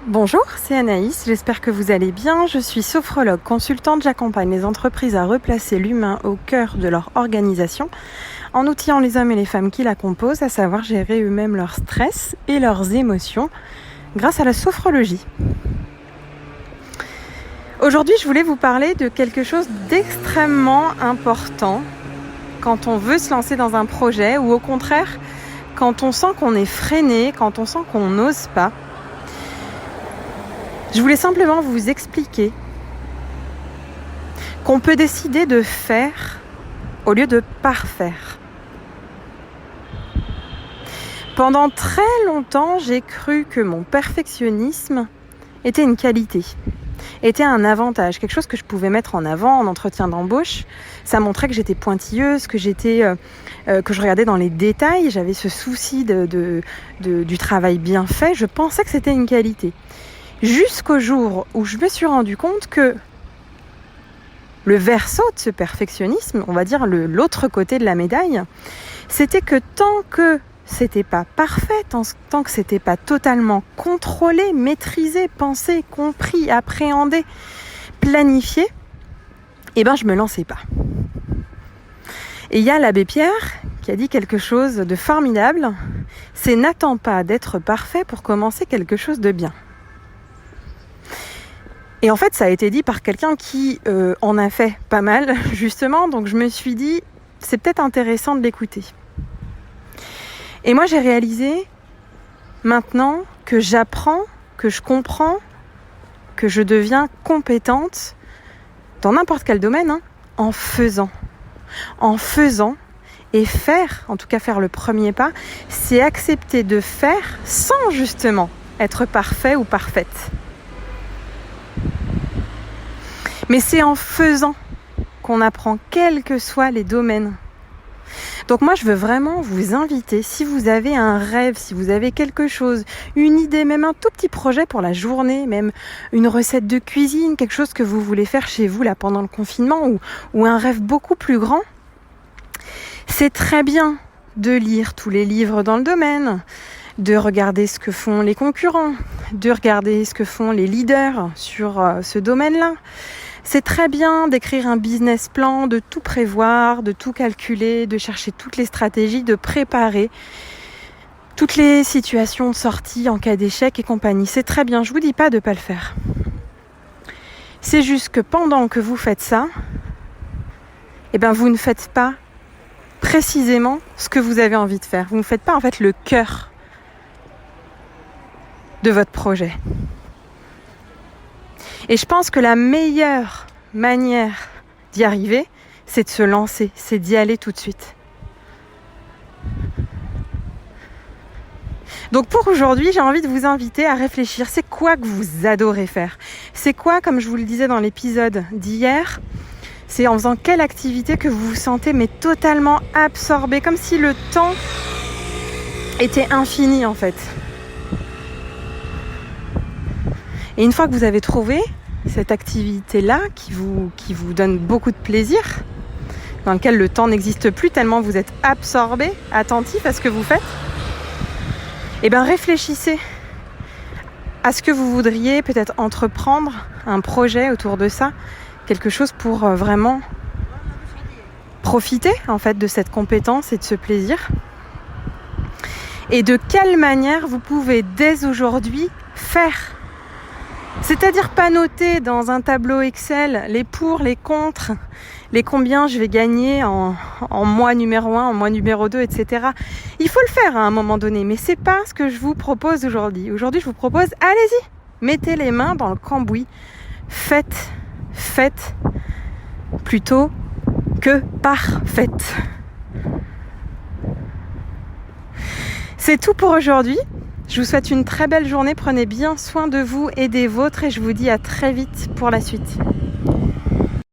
Bonjour, c'est Anaïs, j'espère que vous allez bien. Je suis sophrologue consultante, j'accompagne les entreprises à replacer l'humain au cœur de leur organisation en outillant les hommes et les femmes qui la composent, à savoir gérer eux-mêmes leur stress et leurs émotions grâce à la sophrologie. Aujourd'hui, je voulais vous parler de quelque chose d'extrêmement important quand on veut se lancer dans un projet ou au contraire, quand on sent qu'on est freiné, quand on sent qu'on n'ose pas. Je voulais simplement vous expliquer qu'on peut décider de faire au lieu de parfaire. Pendant très longtemps, j'ai cru que mon perfectionnisme était une qualité, était un avantage, quelque chose que je pouvais mettre en avant en entretien d'embauche. Ça montrait que j'étais pointilleuse, que je regardais dans les détails, j'avais ce souci du travail bien fait. Je pensais que c'était une qualité. Jusqu'au jour où je me suis rendu compte que le verso de ce perfectionnisme, on va dire l'autre côté de la médaille, c'était que tant que c'était pas parfait, tant que c'était pas totalement contrôlé, maîtrisé, pensé, compris, appréhendé, planifié, je me lançais pas. Et il y a l'abbé Pierre qui a dit quelque chose de formidable, c'est n'attends pas d'être parfait pour commencer quelque chose de bien. Et en fait, ça a été dit par quelqu'un qui en a fait pas mal, justement. Donc je me suis dit, c'est peut-être intéressant de l'écouter. Et moi, j'ai réalisé maintenant que j'apprends, que je comprends, que je deviens compétente dans n'importe quel domaine, en faisant. En faisant. Et faire, en tout cas faire le premier pas, c'est accepter de faire sans justement être parfait ou parfaite. Mais c'est en faisant qu'on apprend, quels que soient les domaines. Donc moi, je veux vraiment vous inviter, si vous avez un rêve, si vous avez quelque chose, une idée, même un tout petit projet pour la journée, même une recette de cuisine, quelque chose que vous voulez faire chez vous là pendant le confinement ou un rêve beaucoup plus grand, c'est très bien de lire tous les livres dans le domaine, de regarder ce que font les concurrents, de regarder ce que font les leaders sur ce domaine-là. C'est très bien d'écrire un business plan, de tout prévoir, de tout calculer, de chercher toutes les stratégies, de préparer toutes les situations de sortie en cas d'échec et compagnie. C'est très bien, je vous dis pas de pas le faire. C'est juste que pendant que vous faites ça, vous ne faites pas précisément ce que vous avez envie de faire. Vous ne faites pas en fait le cœur de votre projet. Et je pense que la meilleure manière d'y arriver, c'est de se lancer, c'est d'y aller tout de suite. Donc pour aujourd'hui, j'ai envie de vous inviter à réfléchir. C'est quoi que vous adorez faire ? C'est quoi, comme je vous le disais dans l'épisode d'hier, c'est en faisant quelle activité que vous vous sentez mais totalement absorbé, comme si le temps était infini en fait. Et une fois que vous avez trouvé cette activité-là qui vous donne beaucoup de plaisir, dans lequel le temps n'existe plus tellement vous êtes absorbé, attentif à ce que vous faites, réfléchissez à ce que vous voudriez peut-être entreprendre, un projet autour de ça, quelque chose pour vraiment profiter en fait de cette compétence et de ce plaisir. Et de quelle manière vous pouvez dès aujourd'hui faire. C'est-à-dire pas noter dans un tableau Excel les pour, les contre, les combien je vais gagner en mois numéro 1, en mois numéro 2, etc. Il faut le faire à un moment donné, mais c'est pas ce que je vous propose aujourd'hui. Aujourd'hui, je vous propose, allez-y, mettez les mains dans le cambouis. Faites plutôt que parfaites. C'est tout pour aujourd'hui. Je vous souhaite une très belle journée, prenez bien soin de vous et des vôtres et je vous dis à très vite pour la suite.